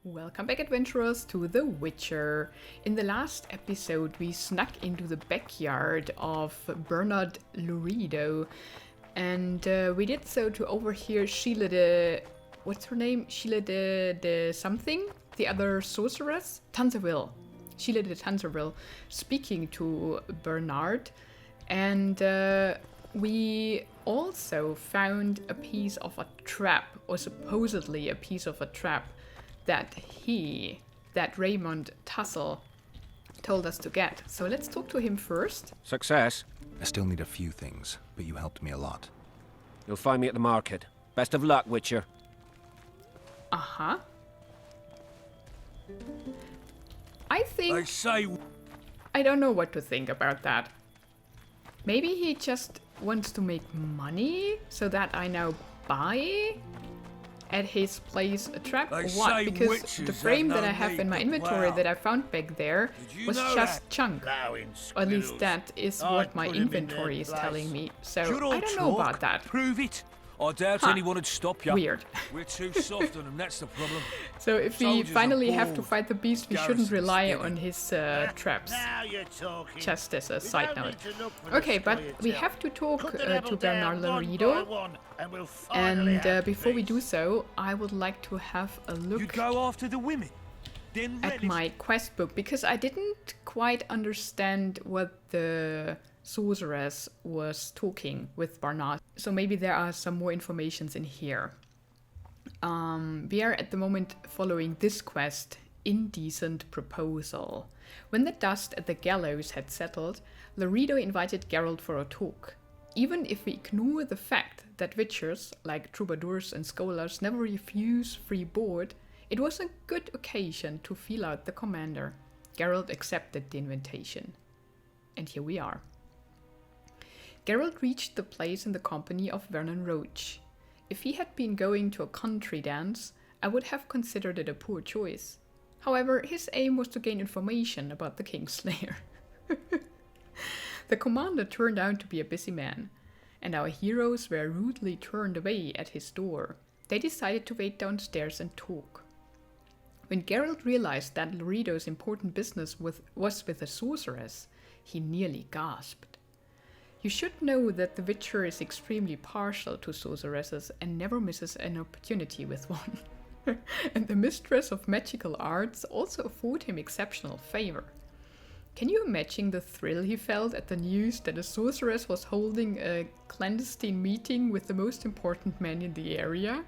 Welcome back, adventurers, to The Witcher. In the last episode, we snuck into the backyard of Bernard Lurido, and we did so to overhear Sheila the... what's her name? Sheila the something? The other sorceress? Tanzerville. Sheila de Tanzerville speaking to Bernard, and we also found a piece of a trap, or supposedly a piece of a trap, that Raymond Tussle told us to get. So let's talk to him first. Success. I still need a few things, but you helped me a lot. You'll find me at the market. Best of luck, Witcher. Uh-huh. I don't know what to think about that. Maybe he just wants to make money so that I now buy at his place a trap, or what? Because the frame that I have in my inventory that I found back there was just junk. Or at least that is what my inventory is telling me. So I don't know about that. Prove it. I doubt anyone would stop you. Weird. We're too soft on them, that's the problem. So if we finally have to fight the beast, we shouldn't rely on his traps. Just as a side note. Okay, but we have to talk to Bernard Lurido. And before we do so, I would like to have a look You go after the women. at my quest book, because I didn't quite understand what the sorceress was talking with Bernard. So maybe there are some more informations in here. We are at the moment following this quest, Indecent Proposal. When the dust at the gallows had settled, Lurido invited Geralt for a talk. Even if we ignore the fact that witchers, like troubadours and scholars, never refuse free board, it was a good occasion to feel out the commander. Geralt accepted the invitation. And here we are. Geralt reached the place in the company of Vernon Roach. If he had been going to a country dance, I would have considered it a poor choice. However, his aim was to gain information about the Kingslayer. The commander turned out to be a busy man, and our heroes were rudely turned away at his door. They decided to wait downstairs and talk. When Geralt realized that Lurido's important business was with a sorceress, he nearly gasped. You should know that the Witcher is extremely partial to sorceresses and never misses an opportunity with one. And the mistress of magical arts also afford him exceptional favor. Can you imagine the thrill he felt at the news that a sorceress was holding a clandestine meeting with the most important man in the area?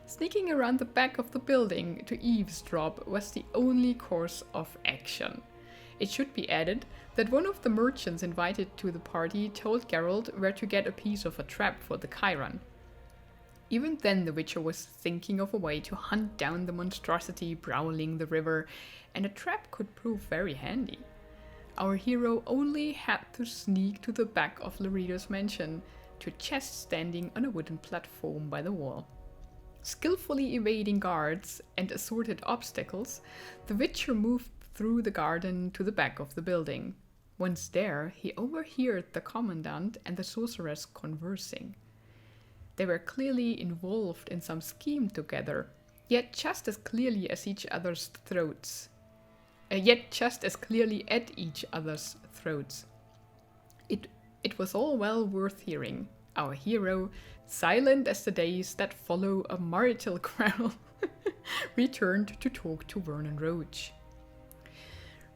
Sneaking around the back of the building to eavesdrop was the only course of action. It should be added that one of the merchants invited to the party told Geralt where to get a piece of a trap for the Chiron. Even then the Witcher was thinking of a way to hunt down the monstrosity prowling the river, and a trap could prove very handy. Our hero only had to sneak to the back of Lurido's mansion, to a chest standing on a wooden platform by the wall. Skillfully evading guards and assorted obstacles, the Witcher moved through the garden to the back of the building. Once there, he overheard the commandant and the sorceress conversing. They were clearly involved in some scheme together, yet just as clearly at each other's throats. It was all well worth hearing. Our hero, silent as the days that follow a marital quarrel, returned to talk to Vernon Roach.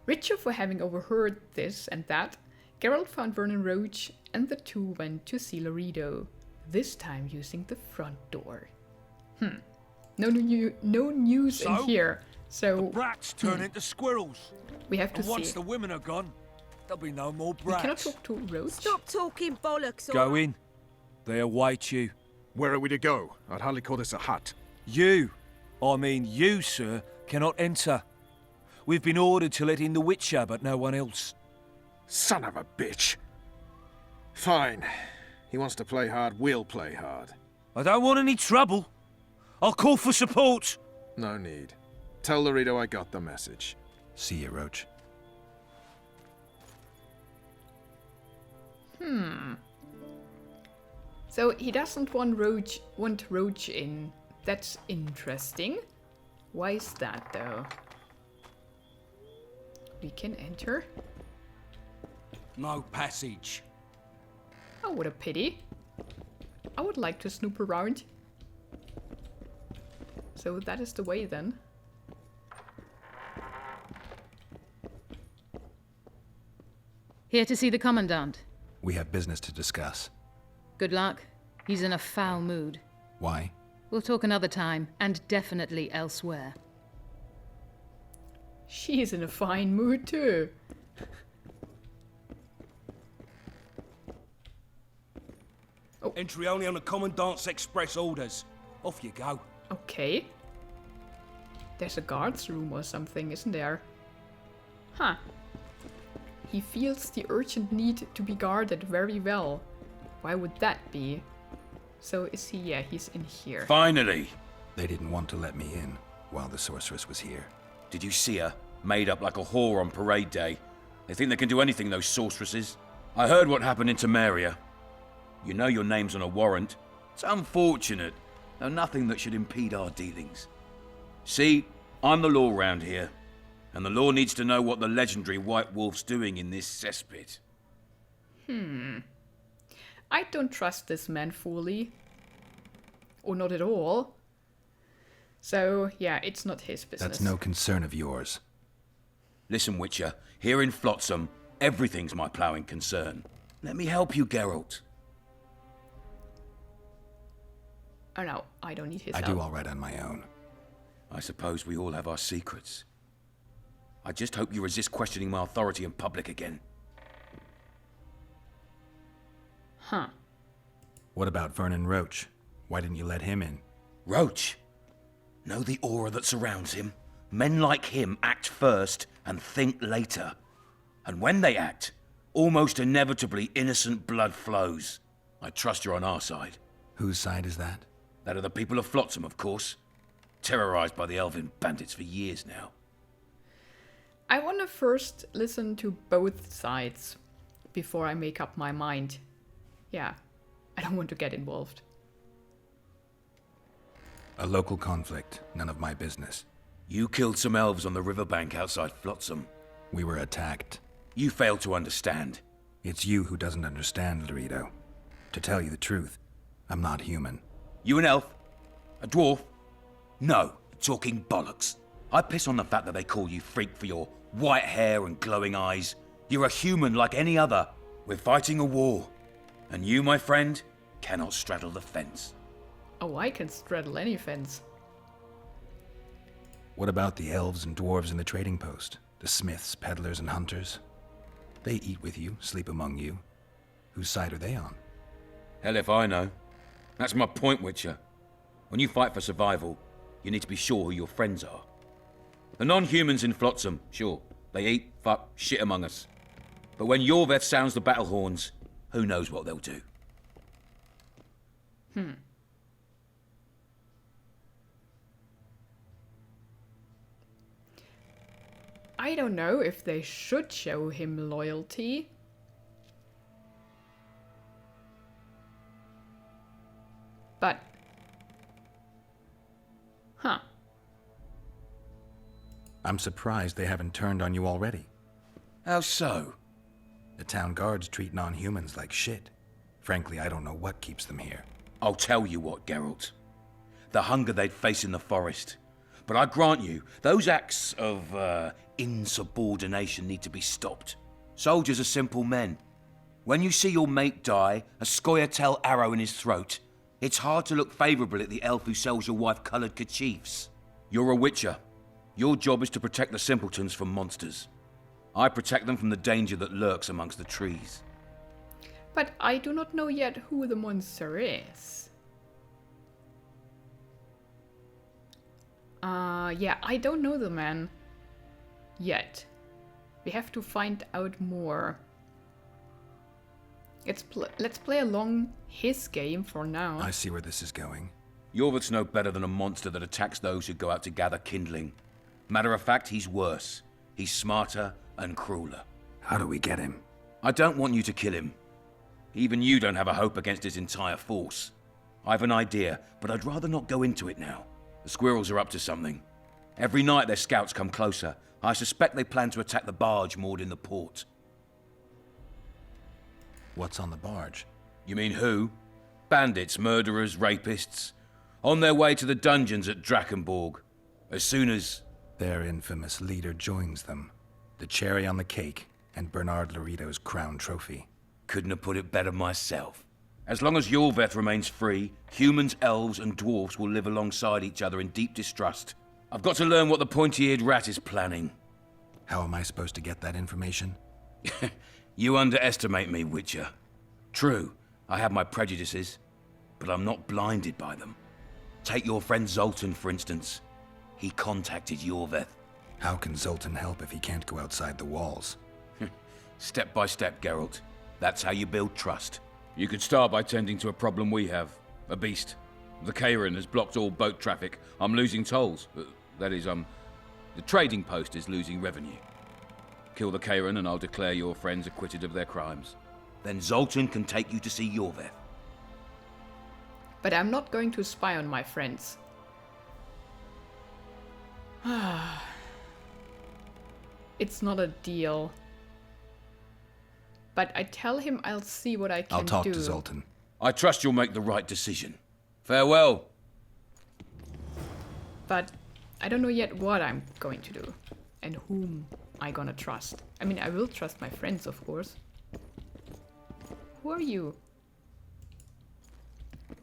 Richer for having overheard this and that, Geralt found Vernon Roach, and the two went to see Lurido, this time using the front door. No news in here, so the brats turn into squirrels. we have to And see. once the women are gone, there'll be no more We cannot brats. talk to Roach. Stop talking bollocks. Go in. They await you. Where are we to go? I'd hardly call this a hut. You, sir, cannot enter. We've been ordered to let in the Witcher, but no one else. Son of a bitch. Fine. He wants to play hard, we'll play hard. I don't want any trouble. I'll call for support. No need. Tell Lurido I got the message. See you, Roach. So he doesn't want Roach in. That's interesting. Why is that, though? We can enter? No passage. Oh, what a pity. I would like to snoop around. So that is the way, then. Here to see the Commandant. We have business to discuss. Good luck. He's in a foul mood. Why? We'll talk another time, and definitely elsewhere. She's in a fine mood, too. Entry only on the Commandant's express orders. Off you go. Okay. There's a guard's room or something, isn't there? Huh. He feels the urgent need to be guarded very well. Why would that be? So is he? Yeah, he's in here. Finally! They didn't want to let me in while the sorceress was here. Did you see her? Made up like a whore on parade day. They think they can do anything, those sorceresses. I heard what happened in Temeria. You know your name's on a warrant. It's unfortunate, though nothing that should impede our dealings. See, I'm the law round here, and the law needs to know what the legendary White Wolf's doing in this cesspit. I don't trust this man fully. Or not at all. So, yeah, it's not his business. That's no concern of yours. Listen, Witcher, here in Flotsam, everything's my ploughing concern. Let me help you, Geralt. Oh no, I don't need his I help. do all right on my own. I suppose we all have our secrets. I just hope you resist questioning my authority in public again. Huh. What about Vernon Roach? Why didn't you let him in? Roach? Know the aura that surrounds him? Men like him act first and think later. And when they act, almost inevitably innocent blood flows. I trust you're on our side. Whose side is that? That of the people of Flotsam, of course. Terrorized by the elven bandits for years now. I want to first listen to both sides before I make up my mind. Yeah, I don't want to get involved. A local conflict, none of my business. You killed some elves on the riverbank outside Flotsam. We were attacked. You failed to understand. It's you who doesn't understand, Dorito. To tell you the truth, I'm not human. You an elf? A dwarf? No, talking bollocks. I piss on the fact that they call you freak for your white hair and glowing eyes. You're a human like any other. We're fighting a war. And you, my friend, cannot straddle the fence. Oh, I can straddle any fence. What about the elves and dwarves in the trading post? The smiths, peddlers, and hunters? They eat with you, sleep among you. Whose side are they on? Hell if I know. That's my point, Witcher. When you fight for survival, you need to be sure who your friends are. The non-humans in Flotsam, sure, they eat, fuck, shit among us. But when Yorveth sounds the battle horns, who knows what they'll do. I don't know if they should show him loyalty. But... Huh. I'm surprised they haven't turned on you already. How so? The town guards treat non-humans like shit. Frankly, I don't know what keeps them here. I'll tell you what, Geralt. The hunger they'd face in the forest. But I grant you, those acts of, insubordination need to be stopped. Soldiers are simple men. When you see your mate die, a scoia'tael arrow in his throat, it's hard to look favourable at the elf who sells your wife coloured kerchiefs. You're a witcher. Your job is to protect the simpletons from monsters. I protect them from the danger that lurks amongst the trees. But I do not know yet who the monster is. Yeah, I don't know the man yet. We have to find out more. Let's play along his game for now. I see where this is going. Yorveth's no better than a monster that attacks those who go out to gather kindling. Matter of fact, he's worse. He's smarter and crueler. How do we get him? I don't want you to kill him. Even you don't have a hope against his entire force. I've an idea, but I'd rather not go into it now. The squirrels are up to something. Every night their scouts come closer. I suspect they plan to attack the barge moored in the port. What's on the barge? You mean who? Bandits, murderers, rapists. On their way to the dungeons at Drakenborg. As soon as... Their infamous leader joins them. The cherry on the cake, and Bernard Laurito's crown trophy. Couldn't have put it better myself. As long as Yorveth remains free, humans, elves, and dwarves will live alongside each other in deep distrust. I've got to learn what the pointy-eared rat is planning. How am I supposed to get that information? You underestimate me, Witcher. True, I have my prejudices, but I'm not blinded by them. Take your friend Zoltan, for instance. He contacted Yorveth. How can Zoltan help if he can't go outside the walls? Step by step, Geralt. That's how you build trust. You could start by tending to a problem we have. A beast. The Kairan has blocked all boat traffic. I'm losing tolls. That is, the trading post is losing revenue. Kill the Kairan and I'll declare your friends acquitted of their crimes. Then Zoltan can take you to see Yorveth. But I'm not going to spy on my friends. It's not a deal. But I tell him I'll see what I can do. I'll talk to Zoltan. I trust you'll make the right decision. Farewell. But I don't know yet what I'm going to do. And whom I'm gonna trust. I mean, I will trust my friends, of course. Who are you?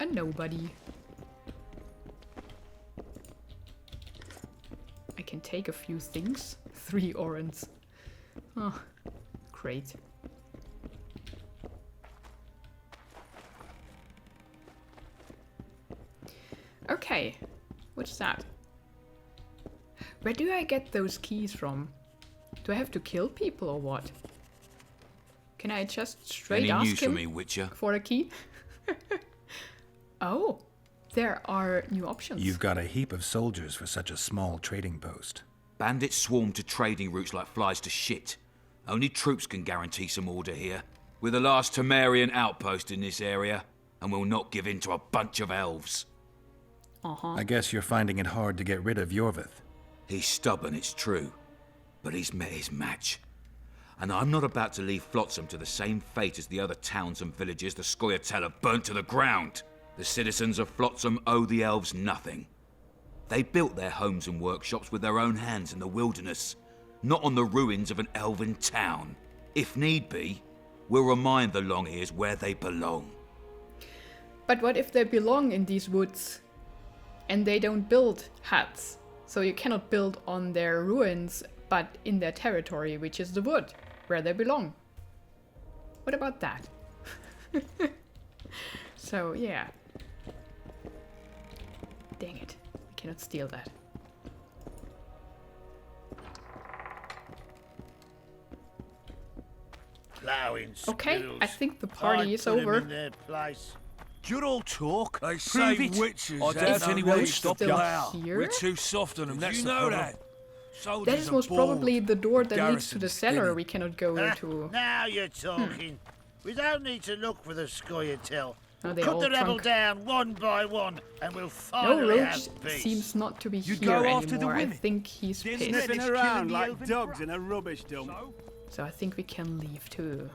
A nobody. I can take a few things. 3 orens. Oh, great. Okay, what's that? Where do I get those keys from? Do I have to kill people or what? Can I just straight Any ask news for him me, Witcher? for a key? Oh, there are new options. You've got a heap of soldiers for such a small trading post. Bandits swarm to trading routes like flies to shit. Only troops can guarantee some order here. We're the last Temerian outpost in this area, and we'll not give in to a bunch of elves. I guess you're finding it hard to get rid of Yorveth. He's stubborn, it's true, but he's met his match. And I'm not about to leave Flotsam to the same fate as the other towns and villages the Scoia'tael burnt to the ground. The citizens of Flotsam owe the elves nothing. They built their homes and workshops with their own hands in the wilderness, not on the ruins of an elven town. If need be, we'll remind the Longears where they belong. But what if they belong in these woods and they don't build huts? So you cannot build on their ruins, but in their territory, which is the wood, where they belong. What about that? So, yeah. Dang it. I cannot steal that. Okay, I think the party is over. You're all talk. They say Prove it. witches I have doubt no anyone would need stop to you. bow. Here? We're too soft on them. Did That's you the know problem. that? Soldiers That is are most bored. probably the door that leads to the Garrison's cellar thinning. we cannot go into. Now you're talking. We don't need to look for the Scoia'tael. Oh, they Cut all the rebel drunk. down one by one, and we'll No, finally Roach have peace. seems not to be You here go after the anymore. I women. think he's Didn't pissed. Sniffing around like dogs in a rubbish dump. So I think we can leave too.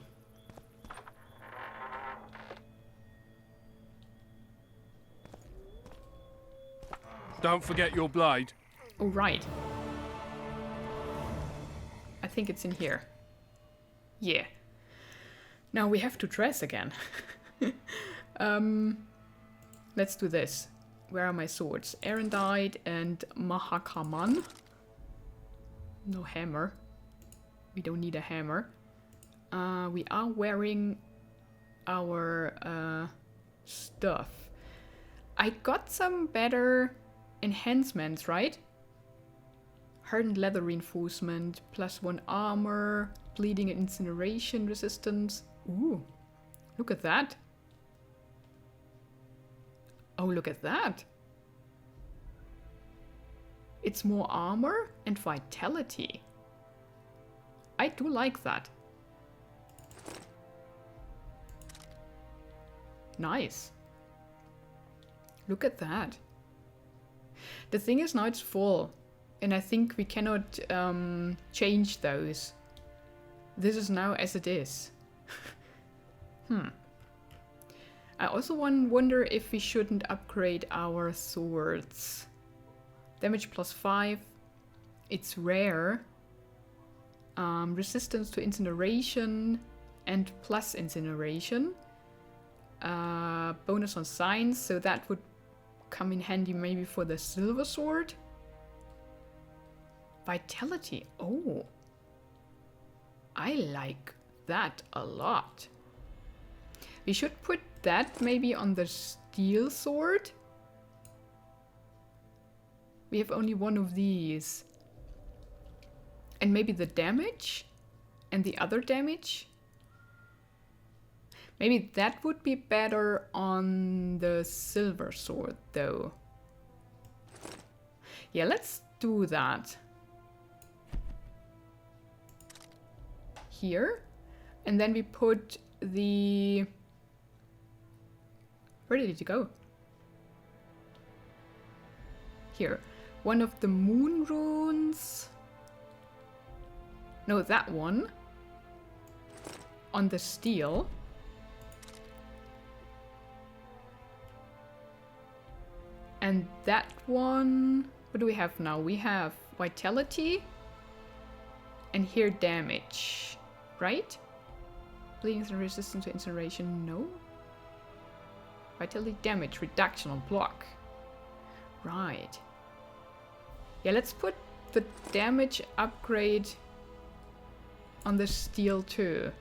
Don't forget your blade. Oh, right. I think it's in here. Yeah. Now we have to dress again. Let's do this. Where are my swords? Erendite and Mahakaman. No hammer. We don't need a hammer. We are wearing our stuff. I got some better enhancements, right? Hardened leather reinforcement, +1 armor, bleeding and incineration resistance. Ooh, look at that. Oh, look at that. It's more armor and vitality. I do like that. Nice. Look at that. The thing is, now it's full. And I think we cannot change those. This is now as it is. I also wonder if we shouldn't upgrade our swords. Damage +5. It's rare. Resistance to incineration and plus incineration. Bonus on signs, so that would come in handy maybe for the silver sword. Vitality. Oh. I like that a lot. We should put that maybe on the steel sword. We have only one of these. And maybe the damage? And the other damage? Maybe that would be better on the silver sword, though. Yeah, let's do that. Here. And then we put the... Where did it go? Here. One of the moon runes. No, that one. On the steel. And that one... What do we have now? We have vitality. And here damage. Right? Bleeding and resistance to incineration. No. Vitality damage reduction on block. Right. Yeah, let's put the damage upgrade on the steel too.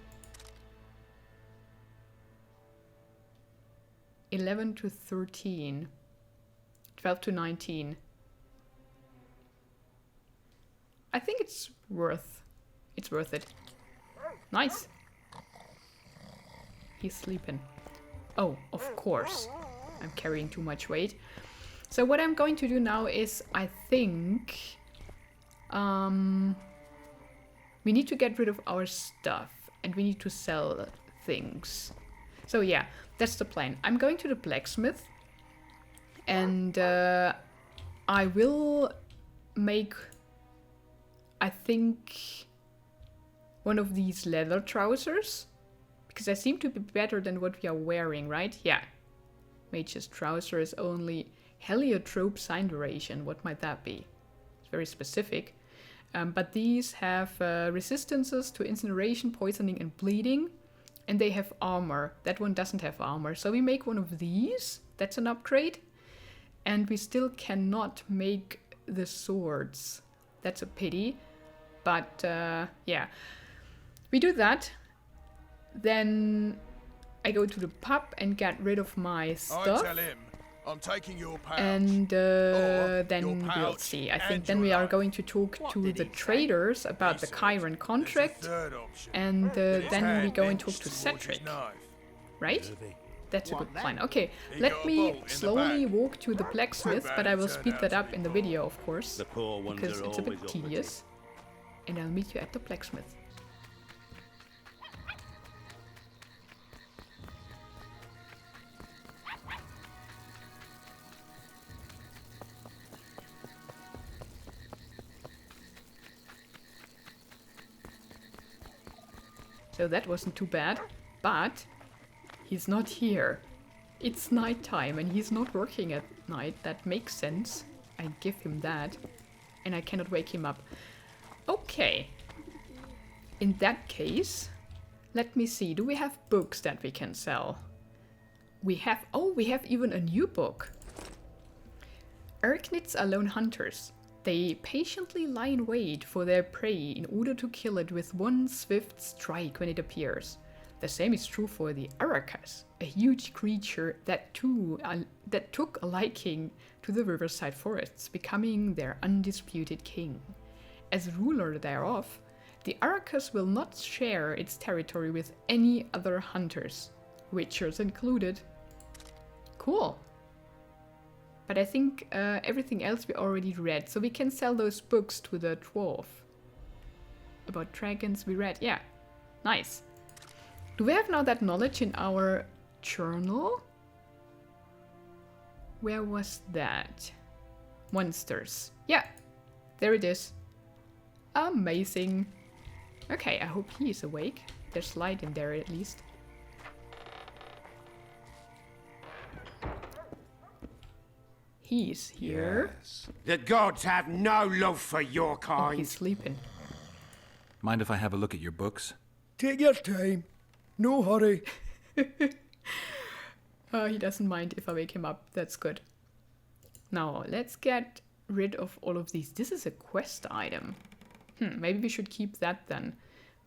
11 to 13. 12 to 19. I think it's worth it. Nice. He's sleeping. Oh, of course. I'm carrying too much weight. So what I'm going to do now is, I think... we need to get rid of our stuff. And we need to sell things. So yeah, that's the plan. I'm going to the blacksmith. And I will make... I think... one of these leather trousers. Because they seem to be better than what we are wearing, right? Yeah. Mage's trousers only heliotrope sign duration. What might that be? It's very specific. But these have resistances to incineration, poisoning, and bleeding. And they have armor. That one doesn't have armor. So we make one of these. That's an upgrade. And we still cannot make the swords. That's a pity. But yeah. We do that. Then I go to the pub and get rid of my stuff. I tell him I'm taking your pouch. And then we'll see. I think then we are going to talk to the traders about the Chiron contract. And then we go and talk to Cedric. Right? That's a good plan. Okay, let me slowly walk to the blacksmith, but I will speed that up in the video, of course. Because it's a bit tedious. And I'll meet you at the blacksmith. So that wasn't too bad, but he's not here. It's nighttime and he's not working at night. That makes sense. I give him that. And I cannot wake him up. Okay. In that case, let me see. Do we have books that we can sell? We have... Oh, we have even a new book. Arachnids are lone hunters. They patiently lie in wait for their prey in order to kill it with one swift strike when it appears. The same is true for the Arakas, a huge creature that took a liking to the riverside forests, becoming their undisputed king. As ruler thereof, the Arakas will not share its territory with any other hunters, witchers included. Cool. But I think everything else we already read, so we can sell those books to the dwarf. About dragons we read, yeah. Nice. Do we have now that knowledge in our journal? Where was that? Monsters. Yeah. there it is. Amazing. Okay, I hope he is awake. There's light in there at least. He's here. Yes. The gods have no love for your Oh, kind. he's sleeping. Mind if I have a look at your books? Take your time. No hurry. He doesn't mind if I wake him up. That's good. Now, let's get rid of all of these. This is a quest item. Maybe we should keep that then.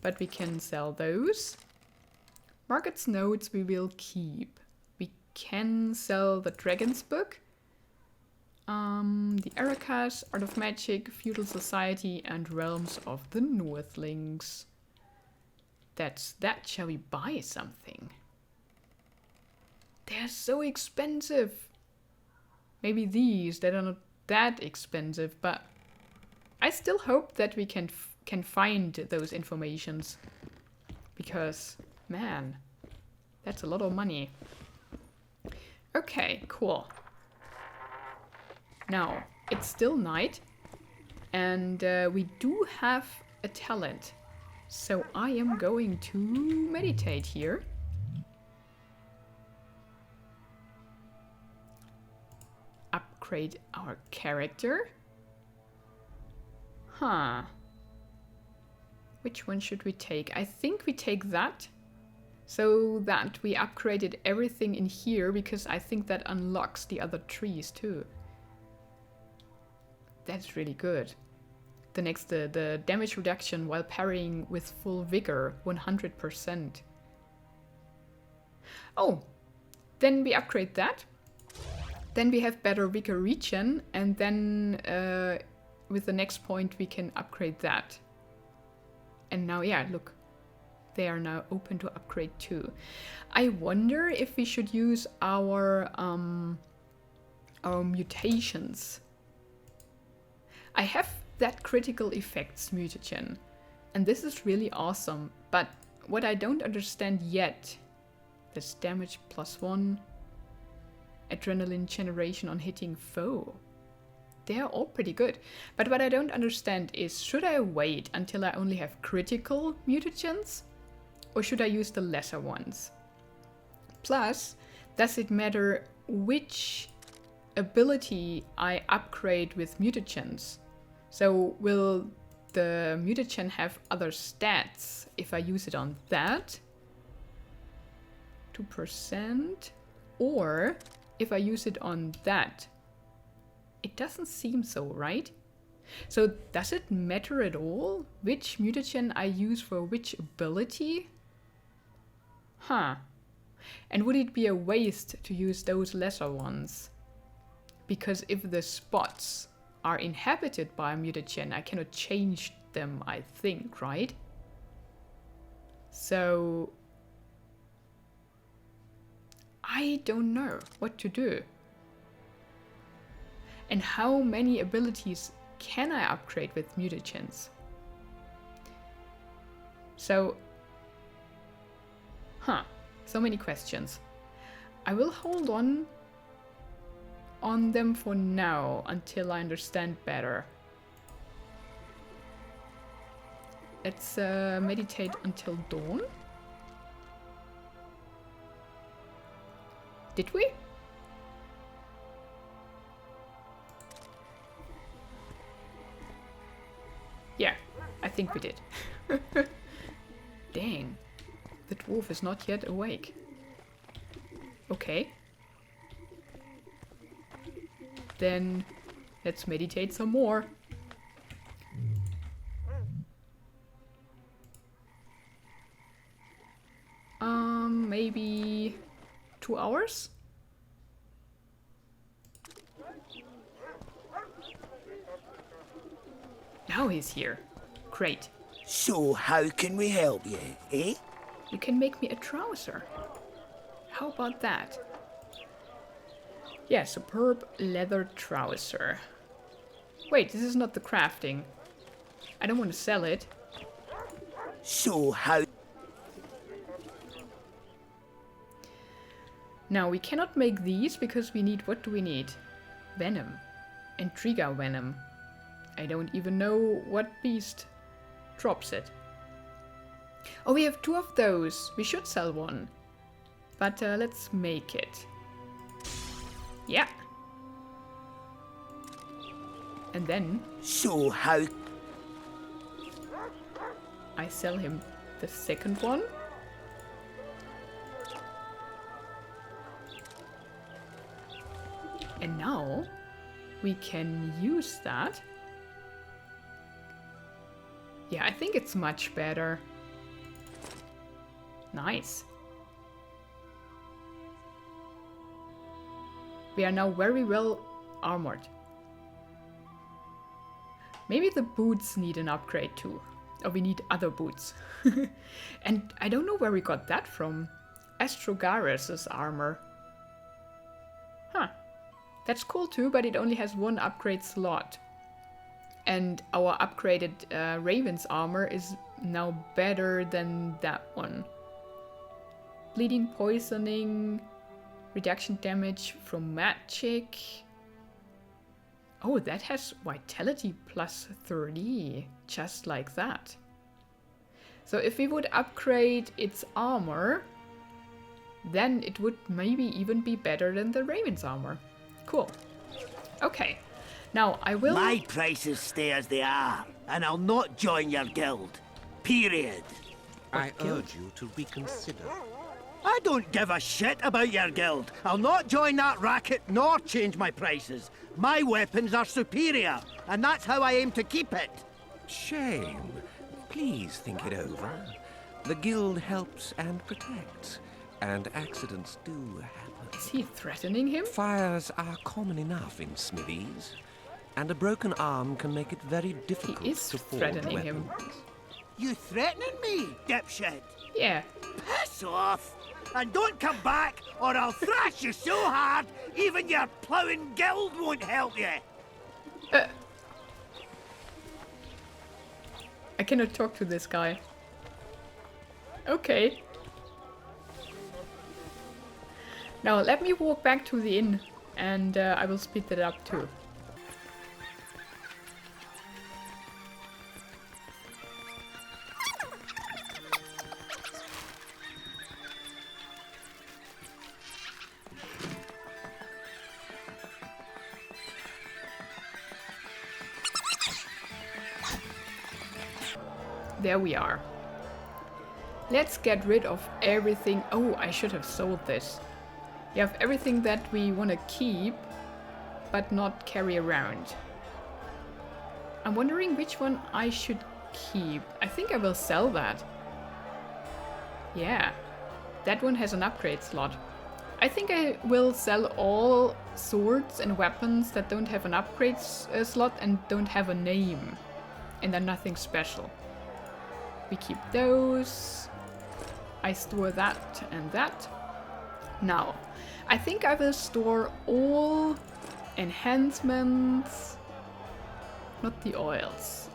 But we can sell those. Market's notes we will keep. We can sell the Dragon's Book. The Arakas, Art of Magic, Feudal Society, and Realms of the Northlings. That's that. Shall we buy something? They're so expensive. Maybe these, that are not that expensive, but I still hope that we can find those informations. Because, man, that's a lot of money. Okay, cool. Now, it's still night, and we do have a talent. So I am going to meditate here. Upgrade our character. Huh. Which one should we take? I think we take that. So that we upgraded everything in here, because I think that unlocks the other trees too. That's really good. The next, the damage reduction while parrying with full vigor, 100%. Oh, then we upgrade that. Then we have better vigor regen, and then with the next point we can upgrade that. And now, yeah, look, they are now open to upgrade too. I wonder if we should use our mutations. I have that critical effects mutagen, and this is really awesome, but what I don't understand yet, this damage +1, adrenaline generation on hitting foe. They are all pretty good, but what I don't understand is, should I wait until I only have critical mutagens, or should I use the lesser ones? Plus, does it matter which ability I upgrade with mutagens? So will the mutagen have other stats if I use it on that? 2%. Or if I use it on that? It doesn't seem so, right? So does it matter at all which mutagen I use for which ability? Huh. And would it be a waste to use those lesser ones? Because if the spots are inhabited by a mutagen, I cannot change them, I think, right? So I don't know what to do. And how many abilities can I upgrade with mutagens? So, so many questions. I will hold on them for now until I understand better. Let's meditate until dawn. Did we? Yeah, I think we did. Dang, the dwarf is not yet awake. Okay. Then let's meditate some more. Maybe 2 hours? Now he's here. Great. So how can we help you, eh? You can make me a trouser. How about that? Yeah, superb leather trouser. Wait, this is not the crafting. I don't want to sell it. So how... Now, we cannot make these because we need... What do we need? Venom. Intriga venom. I don't even know what beast drops it. Oh, we have 2 of those. We should sell one. But let's make it. Yeah. And then... So how... I sell him the second one. And now we can use that. Yeah, I think it's much better. Nice. We are now very well armored. Maybe the boots need an upgrade too. Or we need other boots. And I don't know where we got that from. Astrogaris' armor. Huh. That's cool too, but it only has 1 upgrade slot. And our upgraded Raven's armor is now better than that one. Bleeding, poisoning, reduction damage from magic. Oh, that has vitality plus 30, just like that. So if we would upgrade its armor, then it would maybe even be better than the Raven's armor. Cool. Okay. Now I will... My prices stay as they are, and I'll not join your guild. Period. I urge you to reconsider. I don't give a shit about your guild. I'll not join that racket nor change my prices. My weapons are superior, and that's how I aim to keep it. Shame. Please think it over. The guild helps and protects, and accidents do happen. Is he threatening him? Fires are common enough in smithies, and a broken arm can make it very difficult He is to forge threatening weapons. him. You threatening me, dipshit? Yeah. Piss off! And don't come back, or I'll thrash you so hard, even your ploughing guild won't help you! I cannot talk to this guy. Okay. Now let me walk back to the inn, and I will speed that up too. There we are. Let's get rid of everything. Oh, I should have sold this. You have everything that we want to keep, but not carry around. I'm wondering which one I should keep. I think I will sell that. Yeah, that one has an upgrade slot. I think I will sell all swords and weapons that don't have an upgrade slot and don't have a name. And they're nothing special. We keep those. I store that and that. Now, I think I will store all enhancements, not the oils.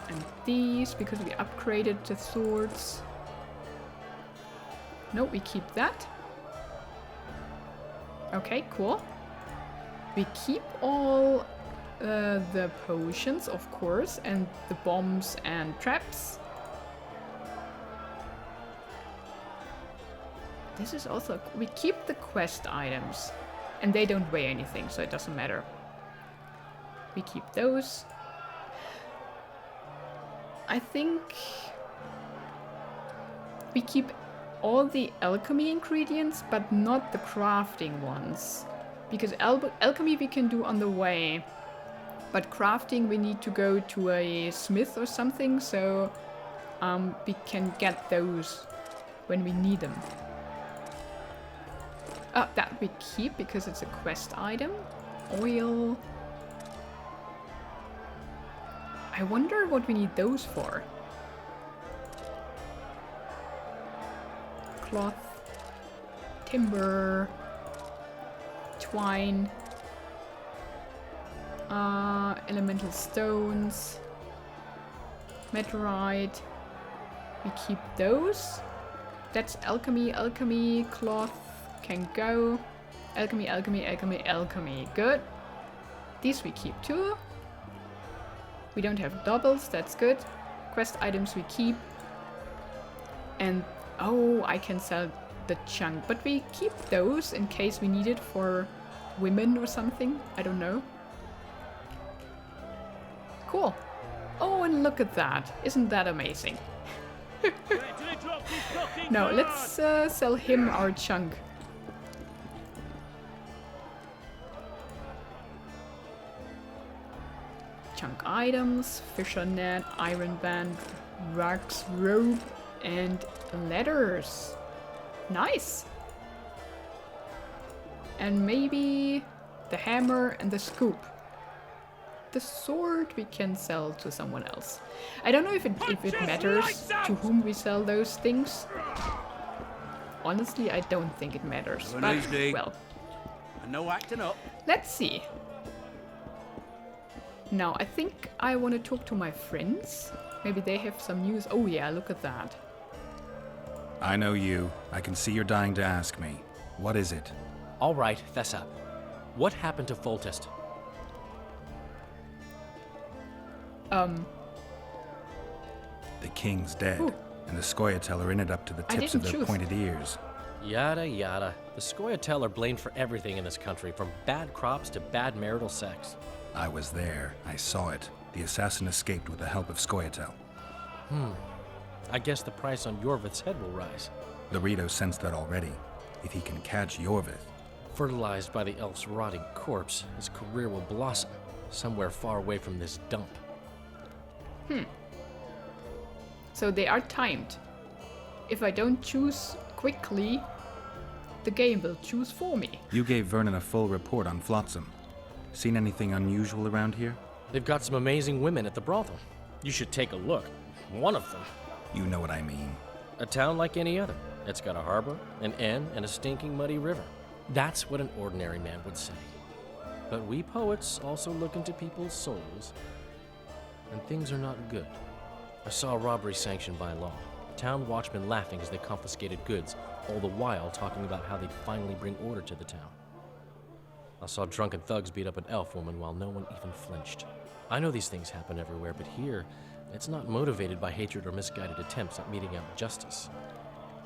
And these, because we upgraded the swords. No, we keep that. Okay, cool. We keep all the potions, of course, and the bombs and traps. This is also... We keep the quest items. And they don't weigh anything, so it doesn't matter. We keep those. I think... we keep all the alchemy ingredients, but not the crafting ones. Because alchemy we can do on the way. But crafting we need to go to a smith or something, so we can get those when we need them. That we keep because it's a quest item. Oil. I wonder what we need those for. Cloth. Timber. Twine. Elemental stones. Meteorite. We keep those. That's alchemy. Alchemy, cloth can go. Alchemy, alchemy, alchemy, alchemy. Good. These we keep too. We don't have doubles, that's good. Quest items we keep. And, oh, I can sell the chunk. But we keep those in case we need it for women or something. I don't know. Cool. Oh, and look at that. Isn't that amazing? No, let's sell him our chunk. Chunk items, fisher net, iron band, rags rope, and letters. Nice! And maybe the hammer and the scoop. The sword we can sell to someone else. I don't know if it matters to whom we sell those things. Honestly, I don't think it matters. But, well, no acting up. Let's see. Now, I think I want to talk to my friends. Maybe they have some news. Oh yeah, look at that. I know you. I can see you're dying to ask me. What is it? All right, fess up. What happened to Foltest? The king's dead, Ooh. and the Scoia'tael are in it up to the tips of their pointed ears. Yada yada. The Scoia'tael are blamed for everything in this country, from bad crops to bad marital sex. I was there. I saw it. The assassin escaped with the help of Scoia'tael. I guess the price on Yorvith's head will rise. Laredo sensed that already. If he can catch Yorvith... Fertilized by the elf's rotting corpse, his career will blossom, somewhere far away from this dump. So they are timed. If I don't choose quickly, the game will choose for me. You gave Vernon a full report on Flotsam. Seen anything unusual around here? They've got some amazing women at the brothel. You should take a look. One of them. You know what I mean. A town like any other. It's got a harbor, an inn, and a stinking muddy river. That's what an ordinary man would say. But we poets also look into people's souls, and things are not good. I saw a robbery sanctioned by law. Town watchmen laughing as they confiscated goods, all the while talking about how they'd finally bring order to the town. I saw drunken thugs beat up an elf woman while no one even flinched. I know these things happen everywhere, but here, it's not motivated by hatred or misguided attempts at meting out justice.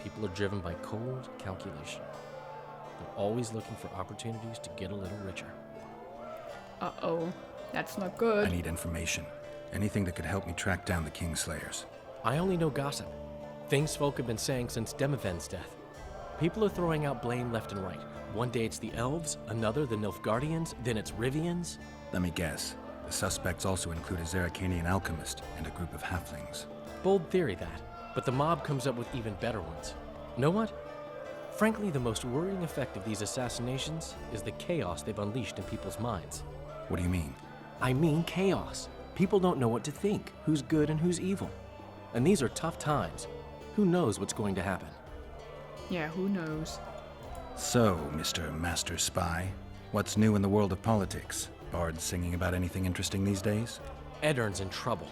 People are driven by cold calculation. They're always looking for opportunities to get a little richer. Uh-oh, that's not good. I need information. Anything that could help me track down the Kingslayers. I only know gossip. Things folk have been saying since Demiven's death. People are throwing out blame left and right. One day it's the elves, another the Nilfgaardians, then it's Rivians. Let me guess. The suspects also include a Zerrikanian alchemist and a group of halflings. Bold theory, that. But the mob comes up with even better ones. Know what? Frankly, the most worrying effect of these assassinations is the chaos they've unleashed in people's minds. What do you mean? I mean chaos. People don't know what to think, who's good and who's evil. And these are tough times. Who knows what's going to happen? Yeah, who knows? So, Mr. Master Spy, what's new in the world of politics? Bards singing about anything interesting these days? Eddern's in trouble.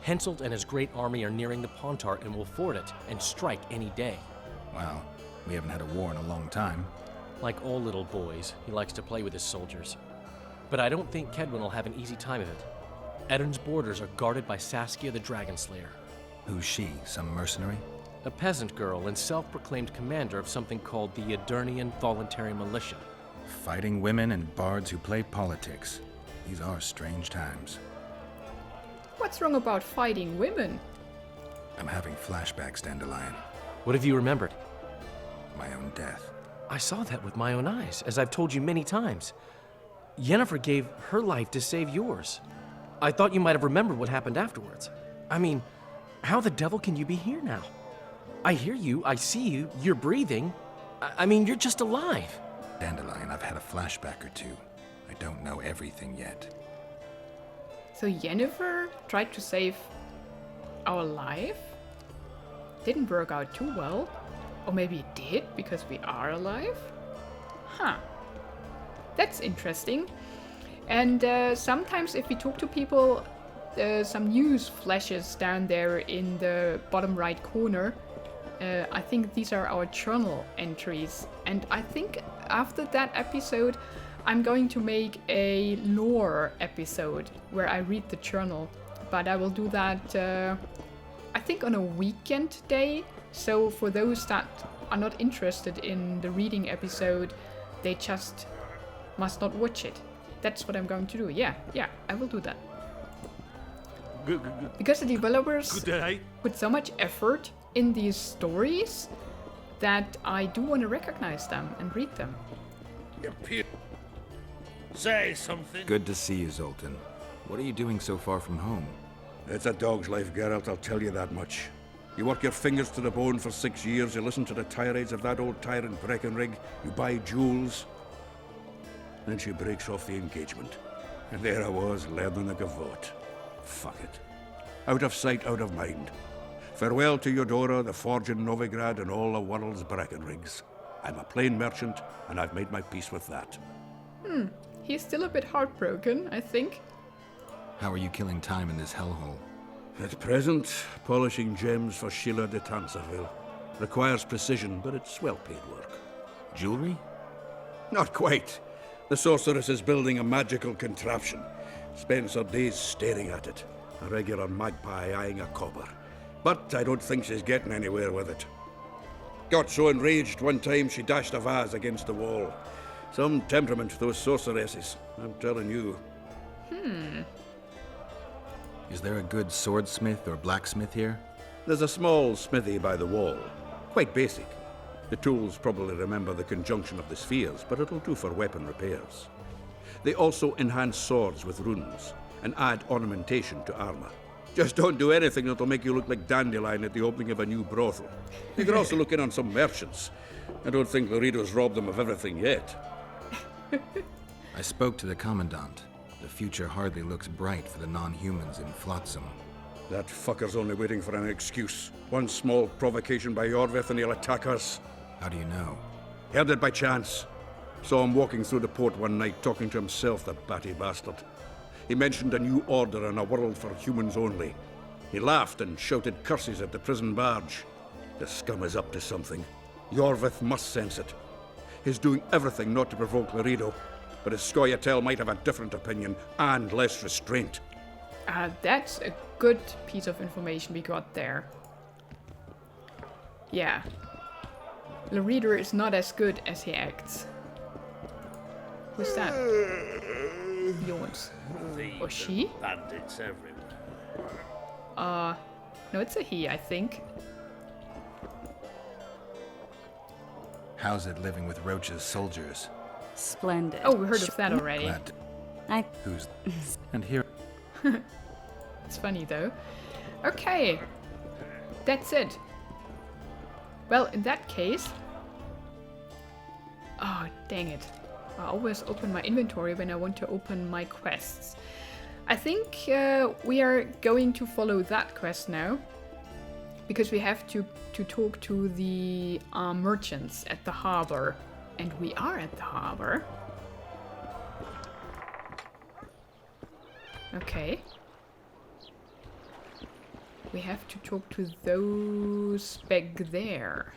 Henselt and his great army are nearing the Pontar and will ford it and strike any day. Well, we haven't had a war in a long time. Like all little boys, he likes to play with his soldiers. But I don't think Kedwin will have an easy time of it. Eddern's borders are guarded by Saskia the Dragon Slayer. Who's she? Some mercenary? A peasant girl and self-proclaimed commander of something called the Aedirnian Voluntary Militia. Fighting women and bards who play politics. These are strange times. What's wrong about fighting women? I'm having flashbacks, Dandelion. What have you remembered? My own death. I saw that with my own eyes, as I've told you many times. Yennefer gave her life to save yours. I thought you might have remembered what happened afterwards. I mean, how the devil can you be here now? I hear you, I see you, you're breathing. I mean, you're just alive. Dandelion, I've had a flashback or two. I don't know everything yet. So Yennefer tried to save our life? Didn't work out too well. Or maybe it did, because we are alive? Huh. That's interesting. And sometimes if we talk to people, some news flashes down there in the bottom right corner. I think these are our journal entries. And I think after that episode, I'm going to make a lore episode where I read the journal. But I will do that, I think, on a weekend day. So for those that are not interested in the reading episode, they just must not watch it. That's what I'm going to do. Yeah, I will do that. Good. Because the developers Good day. put so much effort in these stories that I do want to recognize them and read them. Say something. Good to see you, Zoltan. What are you doing so far from home? It's a dog's life, Geralt, I'll tell you that much. You work your fingers to the bone for 6 years, you listen to the tirades of that old tyrant Breckenrig, you buy jewels. Then she breaks off the engagement. And there I was, learning a gavotte. Fuck it. Out of sight, out of mind. Farewell to Eudora, the forge in Novigrad, and all the world's Breckenrigs. I'm a plain merchant, and I've made my peace with that. He's still a bit heartbroken, I think. How are you killing time in this hellhole? At present, polishing gems for Sheila de Tanserville. Requires precision, but it's well-paid work. Jewelry? Not quite. The sorceress is building a magical contraption. Spends her days staring at it. A regular magpie eyeing a copper. But I don't think she's getting anywhere with it. Got so enraged one time she dashed a vase against the wall. Some temperament, those sorceresses. I'm telling you. Is there a good swordsmith or blacksmith here? There's a small smithy by the wall. Quite basic. The tools probably remember the conjunction of the spheres, but it'll do for weapon repairs. They also enhance swords with runes and add ornamentation to armor. Just don't do anything that'll make you look like Dandelion at the opening of a new brothel. You can also look in on some merchants. I don't think Laredo's robbed them of everything yet. I spoke to the Commandant. The future hardly looks bright for the non-humans in Flotsam. That fucker's only waiting for an excuse. One small provocation by Orveth and he'll attack us. How do you know? Heard it by chance. Saw him walking through the port one night, talking to himself, the batty bastard. He mentioned a new order and a world for humans only. He laughed and shouted curses at the prison barge. The scum is up to something. Yorvith must sense it. He's doing everything not to provoke Laredo, but his Scoia'tael might have a different opinion and less restraint. That's a good piece of information we got there. Yeah. Laredo is not as good as he acts. Who's that? Yawns. Or she? Bandits everywhere. No, it's a he, I think. How's it living with Roach's soldiers? Splendid. Oh, we heard of that already. Who's... and here... It's funny, though. Okay. That's it. Well, in that case... Oh, dang it. I always open my inventory when I want to open my quests. I think we are going to follow that quest now. Because we have to talk to the merchants at the harbor. And we are at the harbor. Okay. We have to talk to those back there.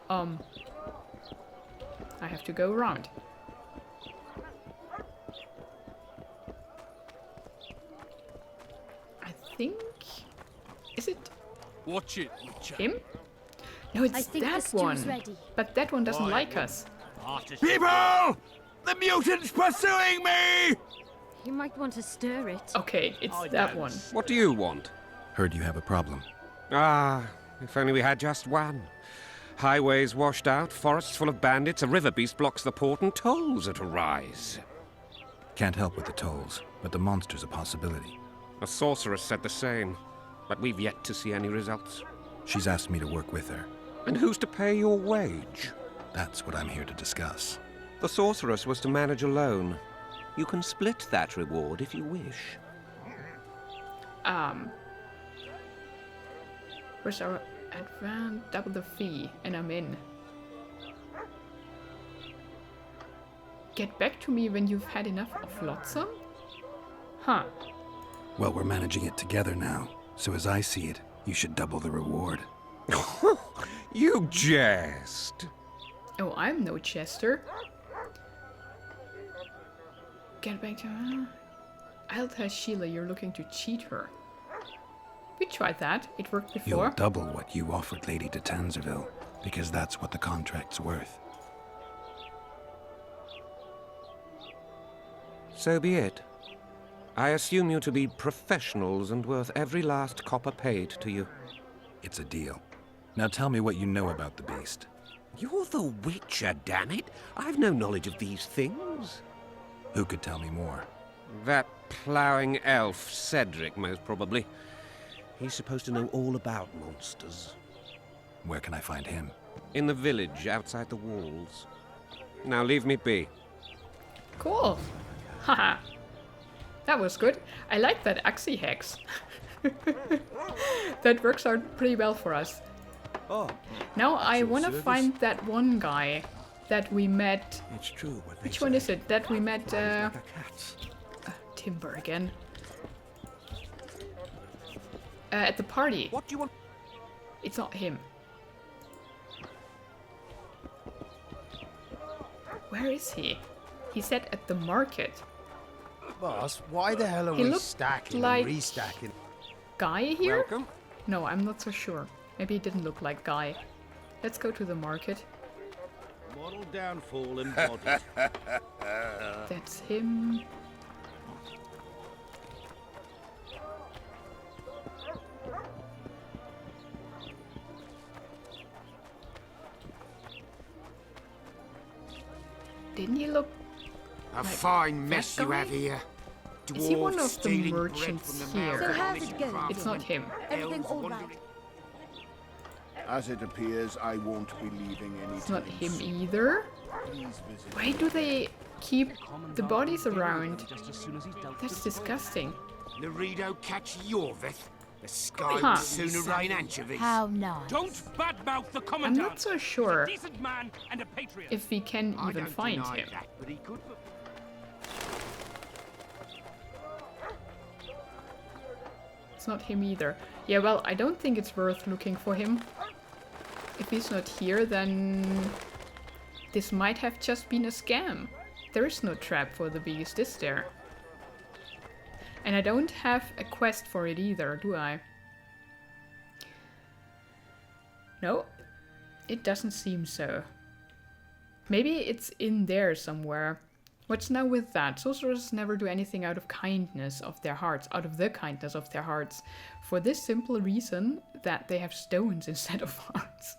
I have to go around. I think... Is it... Watch it. him? No, it's I think the that stew's one. ready. But that one doesn't like us. People! The mutant's pursuing me! You might want to stir it. Okay, it's that one. What do you want? Heard you have a problem. If only we had just one. Highways washed out, forests full of bandits, a river beast blocks the port, and tolls at a rise. Can't help with the tolls, but the monster's a possibility. A sorceress said the same, but we've yet to see any results. She's asked me to work with her. And who's to pay your wage? That's what I'm here to discuss. The sorceress was to manage alone. You can split that reward if you wish. Where's our advance? Double the fee, and I'm in. Get back to me when you've had enough of Flotsam? Huh. Well, we're managing it together now, so as I see it, you should double the reward. You jest. Oh, I'm no jester. Get back to... I'll tell Sheila you're looking to cheat her. We tried that. It worked before. You'll double what you offered Lady de Tanzerville, because that's what the contract's worth. So be it. I assume you to be professionals and worth every last copper paid to you. It's a deal. Now tell me what you know about the beast. You're the Witcher, damn it! I've no knowledge of these things. Who could tell me more? That ploughing elf, Cedric, most probably. He's supposed to know all about monsters. Where can I find him? In the village, outside the walls. Now leave me be. Cool. Haha. That was good. I like that Axie hex. That works out pretty well for us. Oh. Now I want to find that one guy that we met. It's true. Which one is it? That we met. Timber again. At the party. What do you want? It's not him. Where is he? He said at the market. Boss, why the hell are He we looked stacking like and restacking? Guy here? Welcome. No, I'm not so sure. Maybe he didn't look like Guy. Let's go to the market. Moral downfall embodied. That's him. Didn't he look A like fine that mess you guy? have here. Is he one Dwarves of the stealing bread merchants from the here? mouths of honest farmers. It's not him. Everything all right? As it appears, I won't be leaving any It's not him either. Why do they keep the bodies around? That's disgusting. Laredo catch Yorvith. The sky Huh. will sooner rain anchovies. How nice. Don't badmouth the I'm commandant. not so sure He's a decent man and a patriot. if we can I even don't find deny him. that, but he could. It's not him either. Yeah, well, I don't think it's worth looking for him. If he's not here, then this might have just been a scam. There is no trap for the beast, is there? And I don't have a quest for it either, do I? No, it doesn't seem so. Maybe it's in there somewhere. What's now with that? Sorcerers never do anything out of kindness of their hearts, out of the kindness of their hearts, for this simple reason that they have stones instead of hearts.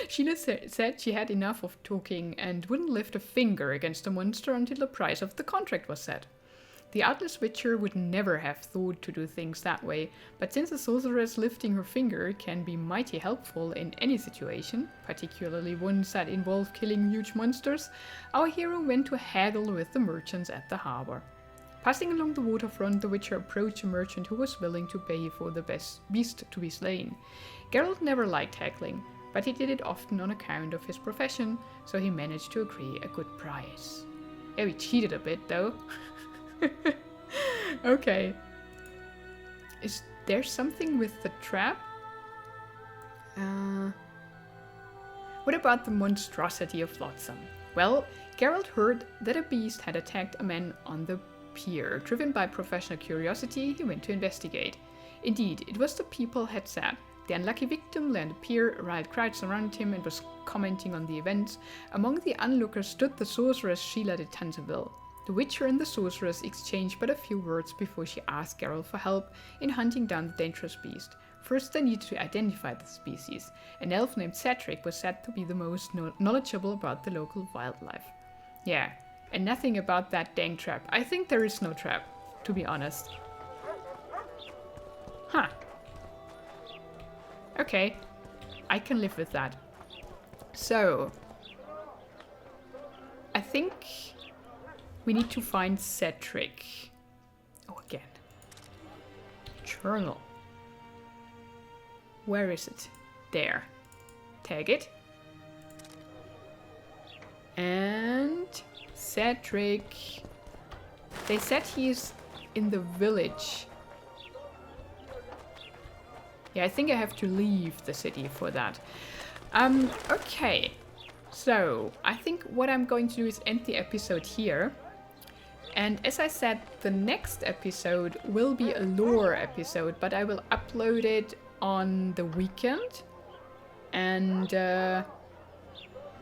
Sheila said she had enough of talking and wouldn't lift a finger against the monster until the price of the contract was set. The Atlas Witcher would never have thought to do things that way, but since a sorceress lifting her finger can be mighty helpful in any situation, particularly ones that involve killing huge monsters, our hero went to haggle with the merchants at the harbor. Passing along the waterfront, the Witcher approached a merchant who was willing to pay for the beast to be slain. Geralt never liked haggling, but he did it often on account of his profession, so he managed to agree a good price. Yeah, he cheated a bit though. Okay. Is there something with the trap? What about the monstrosity of Flotsam? Well, Geralt heard that a beast had attacked a man on the pier. Driven by professional curiosity, he went to investigate. Indeed, it was the people had said. The unlucky victim lay on the pier, a riot crowd surrounded him and was commenting on the events. Among the onlookers stood the sorceress Sheila de Tanzerville. The Witcher and the sorceress exchanged but a few words before she asked Geralt for help in hunting down the dangerous beast. First, they needed to identify the species. An elf named Cedric was said to be the most knowledgeable about the local wildlife. Yeah, and nothing about that dang trap. I think there is no trap, to be honest. Huh. Okay, I can live with that. So, I think we need to find Cedric. Oh, again. Journal. Where is it? There. Tag it. And Cedric. They said he's in the village. Yeah, I think I have to leave the city for that. Okay. So, I think what I'm going to do is end the episode here. And as I said, the next episode will be a lore episode, but I will upload it on the weekend. And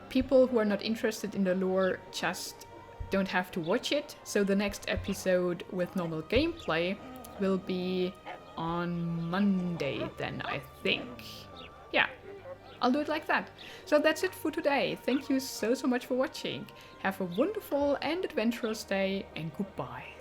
people who are not interested in the lore just don't have to watch it. So the next episode with normal gameplay will be on Monday then, I think. Yeah, I'll do it like that. So that's it for today. Thank you so much for watching. Have a wonderful and adventurous day, and goodbye.